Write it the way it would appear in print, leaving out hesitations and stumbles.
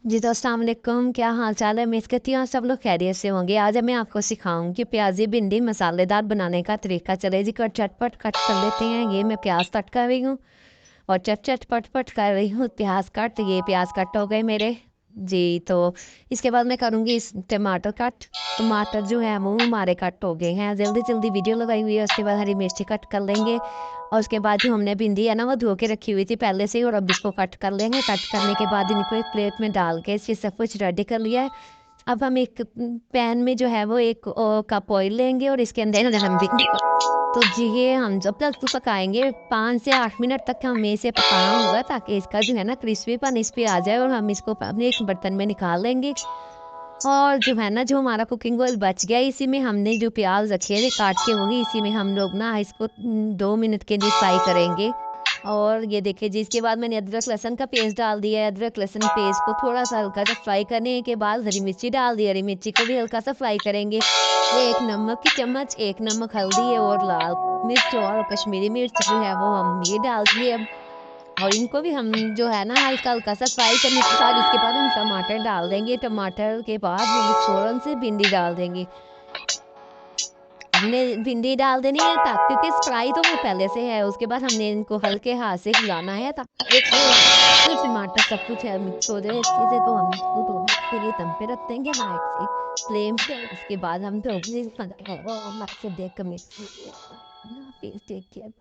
जी तो अस्सलाम वालेकुम, क्या हाल चाल है। उम्मीद करती हूँ सब लोग खैरियत से होंगे। आज मैं आपको सिखाऊंगी प्याजी भिंडी मसालेदार बनाने का तरीका। चले जी कर चटपट कट कर लेते हैं। ये मैं प्याज कट कर रही हूँ और चट चट पट पट कर रही हूँ प्याज कट। ये प्याज कट हो गए मेरे। जी तो इसके बाद मैं करूँगी इस टमाटर कट। टमाटर जो है वो हमारे कट हो गए हैं। जल्दी जल्दी वीडियो लगाई हुई है। उसके बाद हरी मिर्ची कट कर लेंगे और उसके बाद जो हमने भिंडी है ना वो धो के रखी हुई थी पहले से ही, और अब इसको कट कर लेंगे। कट करने के बाद इनको एक प्लेट में डाल के इससे सब कुछ रेडी कर लिया है। अब हम एक पैन में जो है वो एक कप ऑयल लेंगे और इसके अंदर हम भिंडी को तो जी ये हम जब तक तो पकाएंगे 5 से 8 मिनट तक हमें इसे पकाना होगा ताकि इसका जो है ना क्रिस्पीपन इस पे आ जाए, और हम इसको अपने एक बर्तन में निकाल लेंगे। और जो है ना जो हमारा कुकिंग ऑयल बच गया इसी में हमने जो प्याज रखे थे काट के वही इसी में हम लोग ना इसको 2 मिनट के लिए फ्राई करेंगे। और ये देखिए जी इसके बाद मैंने अदरक लहसुन का पेस्ट डाल दिया है। अदरक लहसुन पेस्ट को थोड़ा सा हल्का सा फ्राई करने के बाद हरी मिर्ची डाल दी। हरी मिर्ची को भी हल्का सा फ्राई करेंगे। एक नमक की चम्मच, एक नमक हल्दी है और लाल मिर्च और कश्मीरी मिर्च जो है वो हम ये डाल दिए अब। और इनको भी हम जो है ना हल्का हल्का सा फ्राई करने के बाद इसके बाद हम टमाटर डाल देंगे। टमाटर के बाद हम फौरन से भिंडी डाल देंगे। हमने भिंडी डाल देनी है ताकि क्योंकि फ्राई तो वो पहले से है। उसके बाद हमने इनको हल्के हाथ से हिलाना है ताकि टमाटर सब कुछ है मिक्स हो जाए अच्छे से। तो हम इसको 2 मिनट के लिए दम पे रख देंगे हाइट से फ्लेम पे। उसके बाद हम तो से देख कर मिक्स टेक केयर।